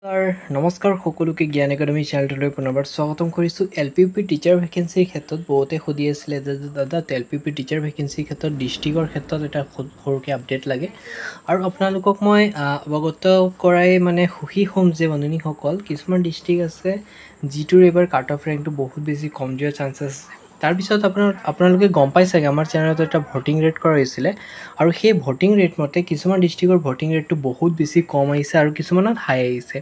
নমস্কাৰ সকলোকে জ্ঞান একাডেমি চেনেলটোলৈ পুনৰবাৰ স্বাগতম কৰিছোঁ। LPUP টিচাৰ ভেকেঞ্চিৰ ক্ষেত্ৰত বহুতে সুধি আছিলে যে দাদা LPUP টিচাৰ ভেকেঞ্চিৰ ক্ষেত্ৰত ডিষ্ট্ৰিক্টৰ ক্ষেত্ৰত এটা সৰুকৈ আপডেট লাগে আৰু আপোনালোকক মই অৱগত কৰাই মানে সুখী হ'ম যে বন্ধুসকল কিছুমান ডিষ্ট্ৰিক্ট আছে যিটোৰ এইবাৰ কাট অফ ৰেংকটো বহুত বেছি কম যোৱাৰ চান্সেছ আছে। তাৰপিছত আপোনালোকে গম পাই চাগে আমাৰ চেনেলত এটা ভোটিং ৰেট কৰা হৈছিলে আৰু সেই ভোটিং ৰেট মতে কিছুমান ডিষ্ট্ৰিক্টৰ ভোটিং ৰেটটো বহুত বেছি কম আহিছে আৰু কিছুমানত হাই আহিছে।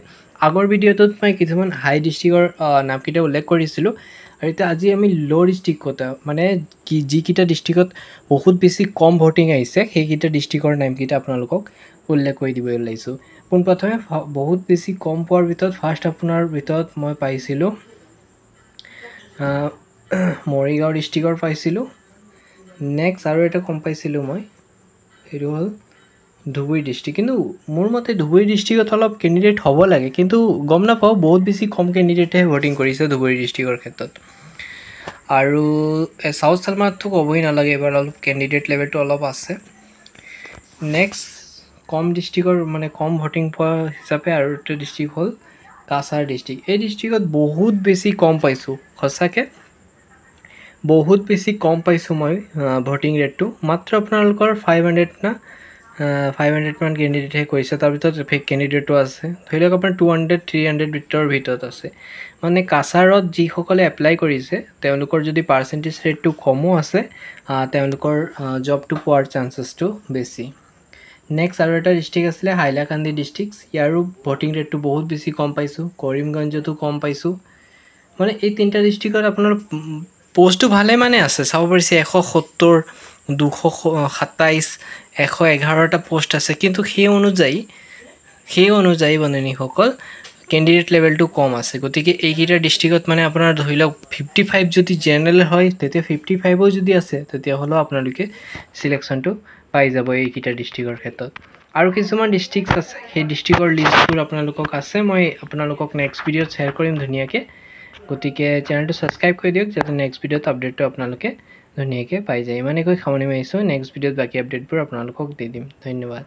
আগৰ ভিডিঅ'টোত মই কিছুমান হাই ডিষ্ট্ৰিক্টৰ নামকেইটা উল্লেখ কৰিছিলোঁ আৰু এতিয়া আজি আমি ল' ডিষ্ট্ৰিক্টত মানে যিকেইটা ডিষ্ট্ৰিক্টত বহুত বেছি কম ভোটিং আহিছে সেইকেইটা ডিষ্ট্ৰিক্টৰ নামকেইটা আপোনালোকক উল্লেখ কৰি দিব ওলাইছোঁ। পোনপ্ৰথমে বহুত বেছি কম পোৱাৰ ভিতৰত ফাৰ্ষ্ট আপোনাৰ ভিতৰত মই পাইছিলোঁ মৰিগাঁও ডিষ্ট্ৰিক্টৰ পাইছিলোঁ। নেক্সট আৰু এটা কম পাইছিলোঁ মই, সেইটো হ'ল ধুবুৰী ডিষ্ট্ৰিক্ট। কিন্তু মোৰ মতে ধুবুৰী ডিষ্ট্ৰিক্টত অলপ কেণ্ডিডেট হ'ব লাগে, কিন্তু গম নাপাওঁ বহুত বেছি কম কেণ্ডিডেটেহে ভোটিং কৰিছে ধুবুৰী ডিষ্ট্ৰিক্টৰ ক্ষেত্ৰত। আৰু চাউথ চালমাৰতো ক'বই নালাগে, এইবাৰ অলপ কেণ্ডিডেট লেভেলটো অলপ আছে। নেক্সট কম ডিষ্ট্ৰিক্টৰ মানে কম ভোটিং পোৱা হিচাপে আৰু এটা ডিষ্ট্ৰিক্ট হ'ল কাছাৰ ডিষ্ট্ৰিক্ট। এই ডিষ্ট্ৰিক্টত বহুত বেছি কম পাইছোঁ, সঁচাকৈ বহুত বেছি কম পাইছোঁ মই ভোটিং ৰেটটো। মাত্ৰ আপোনালোকৰ 500 মান কেণ্ডিডেটহে কৰিছে, তাৰ ভিতৰত ফেক কেণ্ডিডেটো আছে। ধৰি লওক আপোনাৰ 200-300 ভিতৰত আছে। মানে কাছাৰত যিসকলে এপ্লাই কৰিছে তেওঁলোকৰ যদি পাৰ্চেণ্টেজ ৰেটটো কমো আছে তেওঁলোকৰ জবটো পোৱাৰ চান্সেছটো বেছি। নেক্সট আৰু এটা ডিষ্ট্ৰিক্ট আছিলে হাইলাকান্দি ডিষ্ট্ৰিক্ট। ইয়াৰো ভোটিং ৰেটটো বহুত বেছি কম পাইছোঁ। কৰিমগঞ্জতো কম পাইছোঁ। মানে এই তিনিটা ডিষ্ট্ৰিক্টত আপোনাৰ পোষ্টটো ভালে মানে আছে, চাব পাৰিছে 170, 227, 111টা পোষ্ট আছে। কিন্তু সেই অনুযায়ী বন্ধুসকল কেণ্ডিডেট লেভেলটো কম আছে। গতিকে এইকেইটা ডিষ্ট্ৰিক্টত মানে আপোনাৰ ধৰি লওক 55 যদি জেনেৰেল হয় তেতিয়া 55ও যদি আছে তেতিয়াহ'লেও আপোনালোকে চিলেকশ্যনটো পাই যাব এইকেইটা ডিষ্ট্ৰিক্টৰ ক্ষেত্ৰত। আৰু কিছুমান ডিষ্ট্ৰিক্ট আছে, সেই ডিষ্ট্ৰিক্টৰ লিষ্টবোৰ আপোনালোকক আছে, মই আপোনালোকক নেক্সট ভিডিঅ'ত শ্বেয়াৰ কৰিম ধুনীয়াকৈ। গতিকে চেনেলটো ছাবস্ক্ৰাইব কৰি দিয়ক যাতে নেক্সট ভিডিঅ'ত আপডেটটো আপোনালোকে ধুনীয়াকৈ পাই যায়। ইমানেকৈ সামৰণি মাৰিছোঁ। নেক্সট ভিডিঅ'ত বাকী আপডেটবোৰ আপোনালোকক দি দিম। ধন্যবাদ।